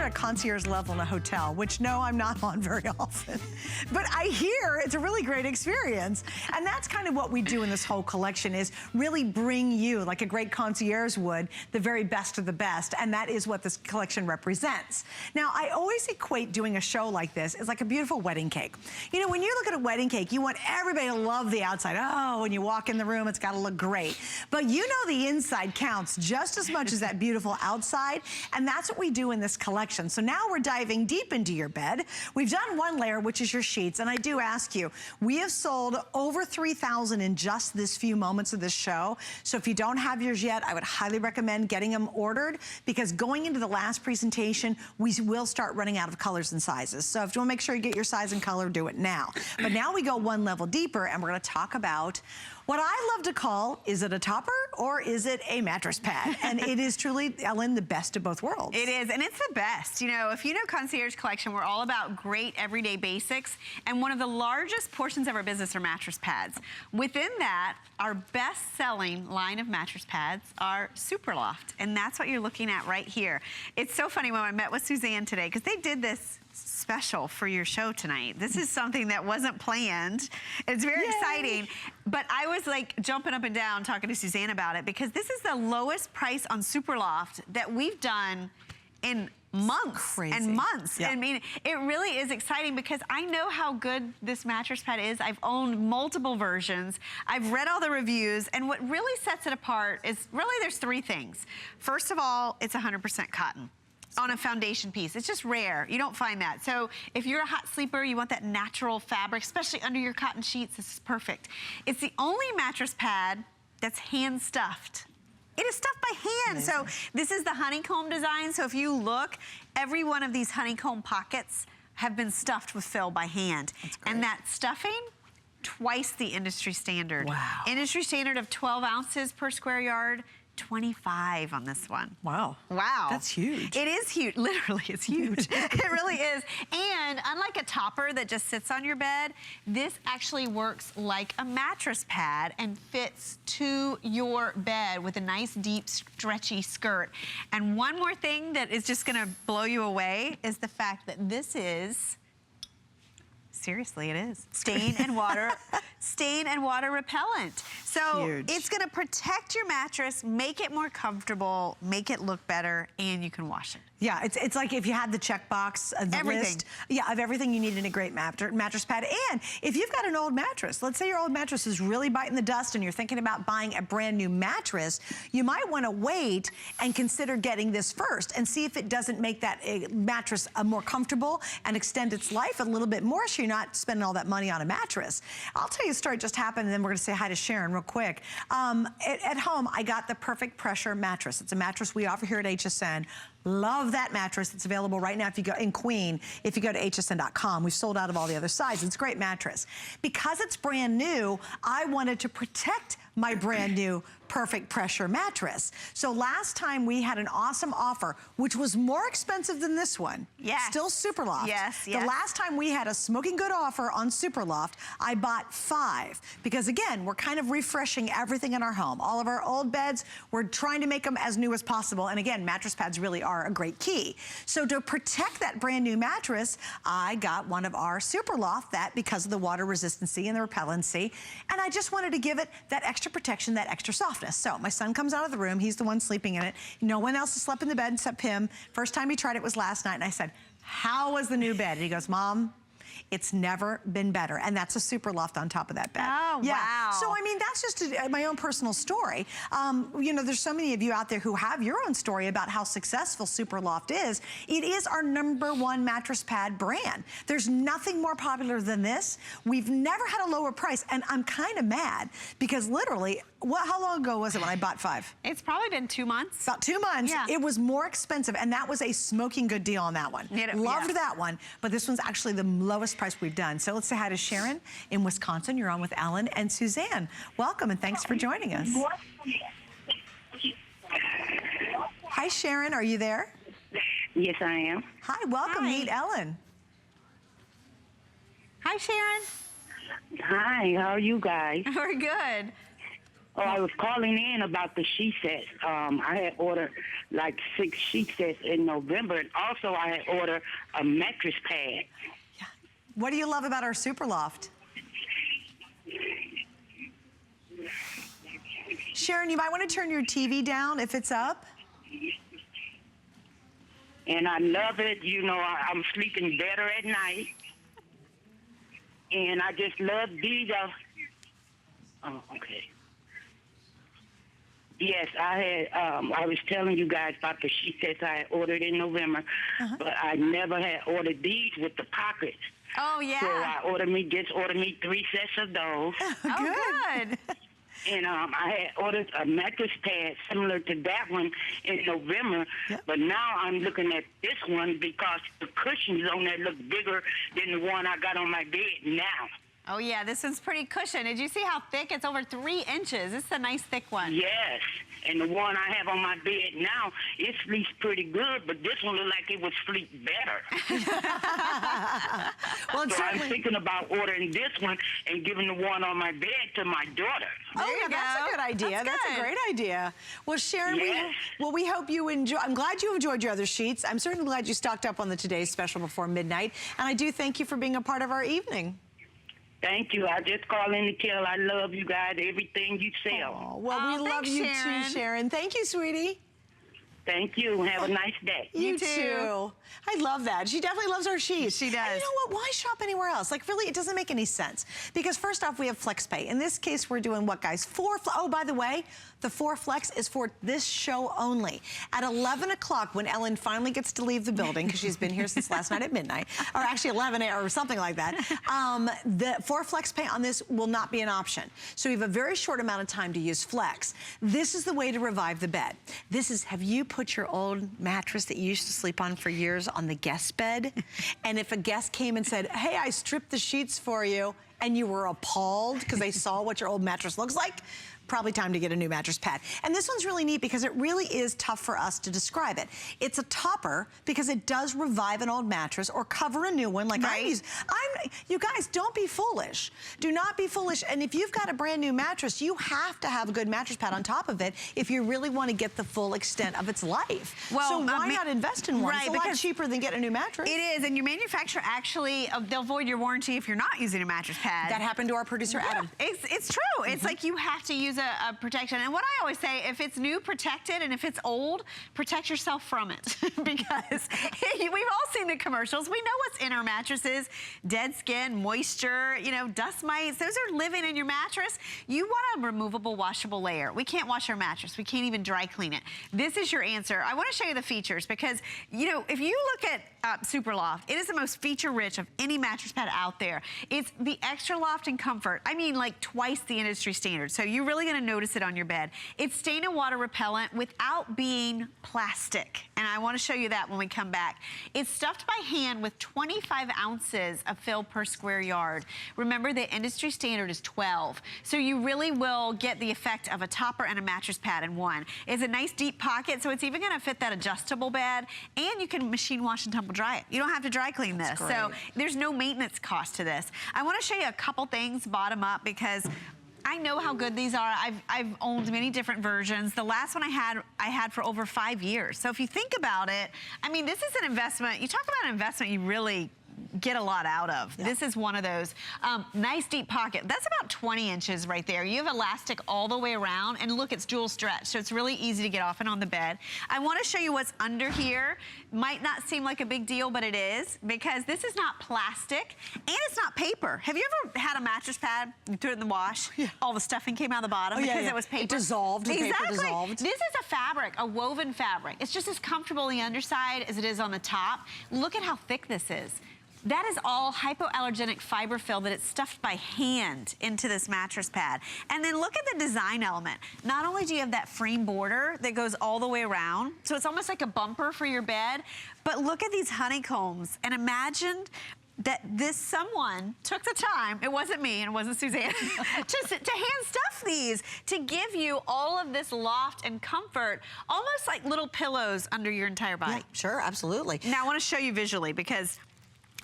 at a concierge level in a hotel, which no, I'm not on very often. But I hear it's a really great experience. And that's kind of what we do in this whole collection, is really bring you, like a great concierge would, the very best of the best. And that is what this collection represents. Now, I always equate doing a show like this as like a beautiful wedding cake. You know, when you look at a wedding cake, you want everybody to love the outside. Oh, when you walk in the room, it's got to look great. But you know the inside counts just as much as that beautiful outside. And that's what we do in this collection. So now we're diving deep into your bed. We've done one layer, which is your sheets. And I do ask you, we have sold over 3,000 in just this few moments of this show. So if you don't have yours yet, I would highly recommend getting them ordered, because going into the last presentation, we will start running out of colors and sizes. So if you want to make sure you get your size and color, do it now. But now we go one level deeper, and we're going to talk about what I love to call, is it a topper or is it a mattress pad? And it is truly, Ellen, the best of both worlds. It is, and it's the best. You know, if you know Concierge Collection, we're all about great everyday basics, and one of the largest portions of our business are mattress pads. Within that, our best-selling line of mattress pads are SuperLoft, and that's what you're looking at right here. It's so funny, when I met with Suzanne today, because they did this special for your show tonight. This is something that wasn't planned. It's very exciting, but I was like jumping up and down talking to Suzanne about it, because this is the lowest price on SuperLoft that we've done in months and months. I mean, it really is exciting, because I know how good this mattress pad is. I've owned multiple versions. I've read all the reviews, and what really sets it apart is really, there's three things. First of all, it's 100% cotton on a foundation piece. It's just rare. You don't find that. So if you're a hot sleeper, you want that natural fabric, especially under your cotton sheets, this is perfect. It's the only mattress pad that's hand stuffed. It is stuffed by hand. Amazing. So this is the honeycomb design. So if you look, every one of these honeycomb pockets have been stuffed with fill by hand. And that stuffing, twice the industry standard. Wow. Industry standard of 12 ounces per square yard. 25 on this one. Wow. Wow. That's huge. It is huge. Literally, it's huge. It really is. And unlike a topper that just sits on your bed, this actually works like a mattress pad and fits to your bed with a nice, deep, stretchy skirt. And one more thing that is just gonna blow you away is the fact that this is, seriously, it is stain and water repellent. So it's gonna protect your mattress, make it more comfortable, make it look better, and you can wash it. Yeah, it's like if you had the checkbox, the list, of everything you need in a great mattress pad. And if you've got an old mattress, let's say your old mattress is really biting the dust and you're thinking about buying a brand new mattress, you might want to wait and consider getting this first and see if it doesn't make that mattress more comfortable and extend its life a little bit more, so you're not spending all that money on a mattress. I'll tell you a story that just happened, and then we're going to say hi to Sharon real quick. At home, I got the Perfect Pressure mattress. It's a mattress we offer here at HSN. Love that mattress. It's available right now if you go in Queen, if you go to hsn.com. We've sold out of all the other sizes. It's a great mattress. Because it's brand new, I wanted to protect my brand new Perfect Pressure mattress. So last time we had an awesome offer, which was more expensive than this one. Yes. Still SuperLoft. Yes, yes. The last time we had a smoking good offer on SuperLoft, I bought 5. Because again, we're kind of refreshing everything in our home. All of our old beds, we're trying to make them as new as possible. And again, mattress pads really are a great key. So to protect that brand new mattress, I got one of our SuperLoft, that because of the water resistancy and the repellency. And I just wanted to give it that extra protection, that extra softness. So my son comes out of the room, he's the one sleeping in it. No one else has slept in the bed except him. First time he tried it was last night, and I said, how was the new bed? And he goes, Mom, it's never been better. And that's a SuperLoft on top of that bed. Oh, wow. So, I mean, that's just my own personal story. You know, there's so many of you out there who have your own story about how successful SuperLoft is. It is our #1 mattress pad brand. There's nothing more popular than this. We've never had a lower price, and I'm kind of mad because literally, how long ago was it when I bought 5? It's probably been 2 months. About 2 months. Yeah. It was more expensive, and that was a smoking good deal on that one. Loved that one, but this one's actually the lowest price we've done. So let's say hi to Sharon in Wisconsin. You're on with Ellen and Suzanne. Welcome, and thanks for joining us. Hi, Sharon. Are you there? Yes, I am. Hi, welcome. Hi. Meet Ellen. Hi, Sharon. Hi, how are you guys? We're good. Oh, I was calling in about the sheet sets. I had ordered like 6 sheet sets in November, and also I had ordered a mattress pad. Yeah. What do you love about our SuperLoft? Sharon, you might want to turn your TV down if it's up. And I love it. You know, I'm sleeping better at night. And I just love these. Oh, okay. Yes, I was telling you guys about the sheet sets I had ordered in November, but I never had ordered these with the pockets. Oh, yeah. So I ordered me 3 sets of those. Oh, good. And I had ordered a mattress pad similar to that one in November, but now I'm looking at this one because the cushions on there look bigger than the one I got on my bed now. Oh, yeah, this one's pretty cushioned. Did you see how thick? It's over 3 inches. It's a nice thick one. Yes, and the one I have on my bed now, it sleeps pretty good, but this one look like it would sleep better. Well, so I'm thinking about ordering this one and giving the one on my bed to my daughter. Oh, yeah, that's a good idea. That's a great idea. Well, Sharon, we hope you enjoy. I'm glad you enjoyed your other sheets. I'm certainly glad you stocked up on the Today's Special before midnight. And I do thank you for being a part of our evening. Thank you. I just call in to tell I love you guys, everything you sell. Oh, well, we love you too, Sharon. Thank you, sweetie. Thank you. Have a nice day. You too. I love that. She definitely loves our sheets. She does. And you know what? Why shop anywhere else? Like, really, it doesn't make any sense. Because first off, we have FlexPay. In this case, we're doing what, guys? Oh, by the way, the 4 Flex is for this show only. At 11 o'clock, when Ellen finally gets to leave the building, because she's been here since last night at midnight, or actually 11 or something like that, the 4 FlexPay on this will not be an option. So we have a very short amount of time to use Flex. This is the way to revive the bed. This is, have you put your old mattress that you used to sleep on for years on the guest bed? And if a guest came and said, hey, I stripped the sheets for you, and you were appalled because they saw what your old mattress looks like, probably time to get a new mattress pad. And this one's really neat because it really is tough for us to describe it. It's a topper because it does revive an old mattress or cover a new one like I use. You guys, don't be foolish. Do not be foolish. And if you've got a brand new mattress, you have to have a good mattress pad on top of it if you really want to get the full extent of its life. Well, so why not invest in one? It's a lot cheaper than getting a new mattress. It is, and your manufacturer actually, they'll void your warranty if you're not using a mattress pad. That happened to our producer, Adam. It's true. It's like you have to use a protection. And what I always say, if it's new, protect it, and if it's old, protect yourself from it. Because we've all seen the commercials. We know what's in our mattresses. Dead skin, moisture, you know, dust mites. Those are living in your mattress. You want a removable, washable layer. We can't wash our mattress. We can't even dry clean it. This is your answer. I want to show you the features because, you know, if you look at SuperLoft, it is the most feature-rich of any mattress pad out there. It's the extra loft and comfort. I mean, like twice the industry standard. So you're really going to notice it on your bed. It's stain and water repellent without being plastic. And I want to show you that when we come back. It's stuffed by hand with 25 ounces of fill per square yard. Remember, the industry standard is 12. So you really will get the effect of a topper and a mattress pad in one. It's a nice deep pocket, so it's even going to fit that adjustable bed. And you can machine wash and tumble dry it. You don't have to dry clean this. So there's no maintenance cost to this. I want to show you a couple things bottom up because I know how good these are. I've owned many different versions. The last one I had for over 5 years. So if you think about it, I mean, this is an investment. You talk about an investment you really get a lot out of. Yeah. This is one of those. Nice deep pocket. That's about 20 inches right there. You have elastic all the way around, and look, it's dual stretch, so it's really easy to get off and on the bed. I want to show you what's under here. Might not seem like a big deal, but it is, because this is not plastic, and it's not paper. Have you ever had a mattress pad, you threw it in the wash, all the stuffing came out the bottom because it was paper? It dissolved, the paper dissolved. This is a fabric, a woven fabric. It's just as comfortable on the underside as it is on the top. Look at how thick this is. That is all hypoallergenic fiber fill that it's stuffed by hand into this mattress pad. And then look at the design element. Not only do you have that frame border that goes all the way around, so it's almost like a bumper for your bed, but look at these honeycombs and imagine that someone took the time, it wasn't me and it wasn't Suzanne, to hand stuff these to give you all of this loft and comfort, almost like little pillows under your entire body. Yeah, sure, absolutely. Now I want to show you visually because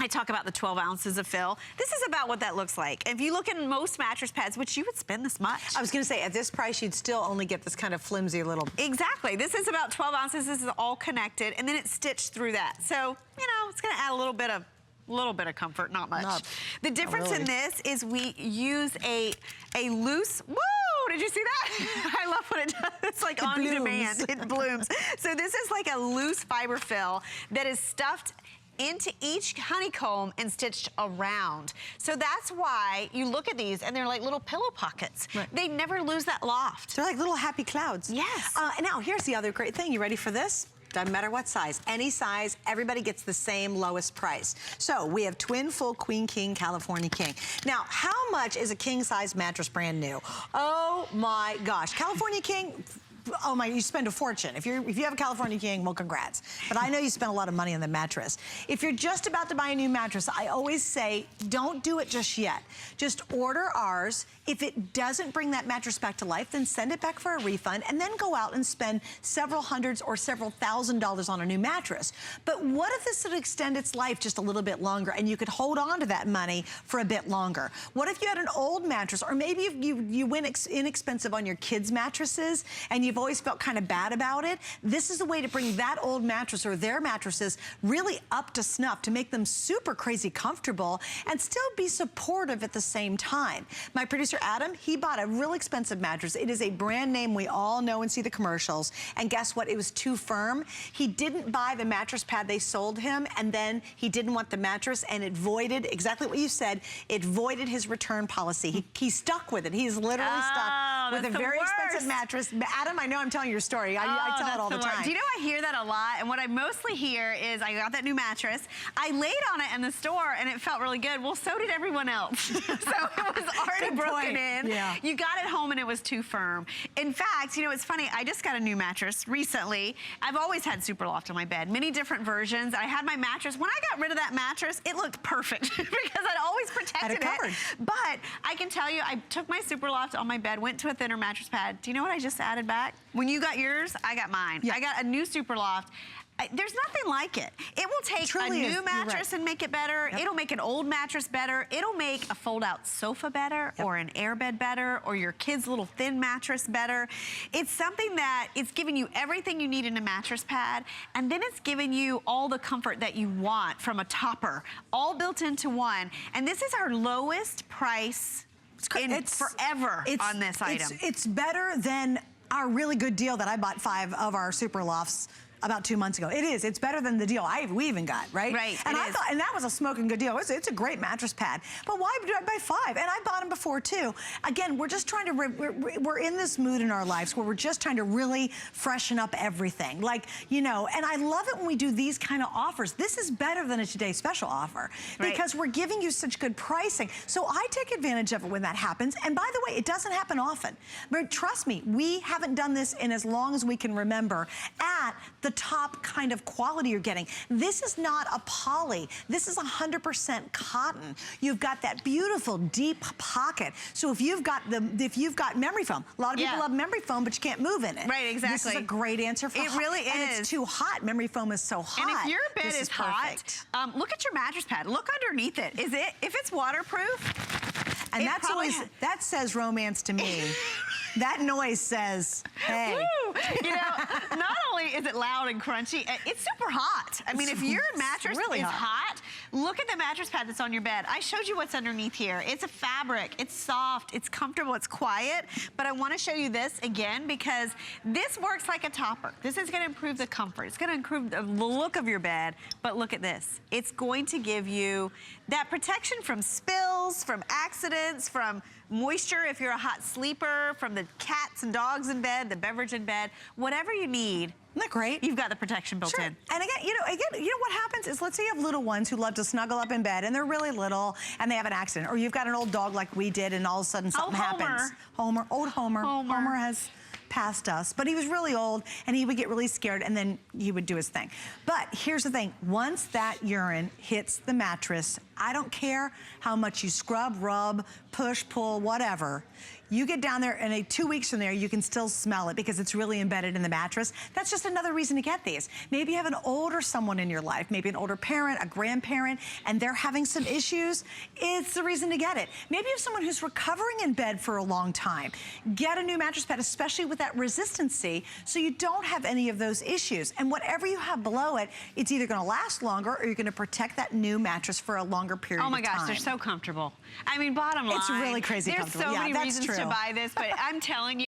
I talk about the 12 ounces of fill. This is about what that looks like. If you look in most mattress pads, which you would spend this much. I was gonna say, at this price, you'd still only get this kind of flimsy little. Exactly. This is about 12 ounces. This is all connected, and then it's stitched through that. So, you know, it's gonna add a little bit of comfort, not much. The difference in this is we use a loose, woo! Did you see that? I love what it does. It's like on demand. It blooms. So this is like a loose fiber fill that is stuffed into each honeycomb and stitched around. So that's why you look at these and they're like little pillow pockets. Right. They never lose that loft. They're like little happy clouds. Yes. And now here's the other great thing. You ready for this? Doesn't matter what size, any size, everybody gets the same lowest price. So we have twin, full, queen, king, California king. Now, how much is a king size mattress brand new? Oh my gosh, California king, oh my, you spend a fortune. If you have a California king, well, congrats. But I know you spent a lot of money on the mattress. If you're just about to buy a new mattress, I always say, don't do it just yet. Just order ours. If it doesn't bring that mattress back to life, then send it back for a refund and then go out and spend several hundreds or several $1,000s on a new mattress. But what if this would extend its life just a little bit longer and you could hold on to that money for a bit longer? What if you had an old mattress, or maybe if you went inexpensive on your kids' mattresses and you've always felt kind of bad about it? This is a way to bring that old mattress or their mattresses really up to snuff, to make them super crazy comfortable and still be supportive at the same time. My producer Adam, he bought a real expensive mattress. It is a brand name we all know and see the commercials. And guess what? It was too firm. He didn't buy the mattress pad they sold him, and then he didn't want the mattress, and it voided exactly what you said. It voided his return policy. He's stuck with it. He's literally stuck with a very expensive mattress. Adam, I know I'm telling your story. I tell it all the time. Do you know I hear that a lot? And what I mostly hear is I got that new mattress. I laid on it in the store and it felt really good. Well, so did everyone else. So it was already broken in. Yeah. You got it home and it was too firm. In fact, you know, it's funny. I just got a new mattress recently. I've always had SuperLoft on my bed, many different versions. I had my mattress. When I got rid of that mattress, it looked perfect because I'd always protected it. But I can tell you, I took my SuperLoft on my bed, went to a thinner mattress pad. Do you know what I just added back? When you got yours, I got mine. Yeah. I got a new SuperLoft. There's nothing like it. It will take a new mattress and make it better. Yep. It'll make an old mattress better. It'll make a fold-out sofa better, or an airbed better, or your kid's little thin mattress better. It's something that it's giving you everything you need in a mattress pad, and then it's giving you all the comfort that you want from a topper, all built into one. And this is our lowest price forever on this item. It's better than our really good deal that I bought 5 of our SuperLofts about 2 months ago. It is. It's better than the deal we even got, right? Right. And I thought, and that was a smoking good deal. It's a great mattress pad. But why do I buy 5? And I bought them before too. Again, we're just trying to, we're in this mood in our lives where we're just trying to really freshen up everything. Like, you know, and I love it when we do these kind of offers. This is better than a Today Special offer because we're giving you such good pricing. So I take advantage of it when that happens. And by the way, it doesn't happen often. But trust me, we haven't done this in as long as we can remember at the top kind of quality you're getting. This is not a poly. This is 100% cotton. You've got that beautiful deep pocket. So if you've got memory foam, a lot of people love memory foam, but you can't move in it. Right, exactly. This is a great answer for it really is. And it's too hot. Memory foam is so hot. And if your bed is hot, look at your mattress pad. Look underneath it. If it's waterproof, and that's always, that says romance to me. That noise says, hey. Woo. You know, not only is it loud and crunchy, it's super hot. I mean, if your mattress is hot, look at the mattress pad that's on your bed. I showed you what's underneath here. It's a fabric. It's soft. It's comfortable. It's quiet. But I want to show you this again because this works like a topper. This is going to improve the comfort. It's going to improve the look of your bed. But look at this. It's going to give you that protection from spills, from accidents, from moisture if you're a hot sleeper, from the cats and dogs in bed, the beverage in bed, whatever you need. Isn't that great? You've got the protection built in. And again, you know what happens is, let's say you have little ones who love to snuggle up in bed and they're really little and they have an accident, or you've got an old dog like we did and all of a sudden something happens. Old Homer. Homer has passed us, but he was really old and he would get really scared and then he would do his thing. But here's the thing, once that urine hits the mattress, I don't care how much you scrub, rub, push, pull, whatever, you get down there and 2 weeks from there, you can still smell it because it's really embedded in the mattress. That's just another reason to get these. Maybe you have an older someone in your life, maybe an older parent, a grandparent, and they're having some issues. It's the reason to get it. Maybe you have someone who's recovering in bed for a long time. Get a new mattress pad, especially with that resistancy, so you don't have any of those issues. And whatever you have below it, it's either gonna last longer or you're gonna protect that new mattress for a longer period of time. Oh my gosh, they're so comfortable. I mean, bottom line. It's really crazy comfortable. There's so many reasons to buy this, but I'm telling you,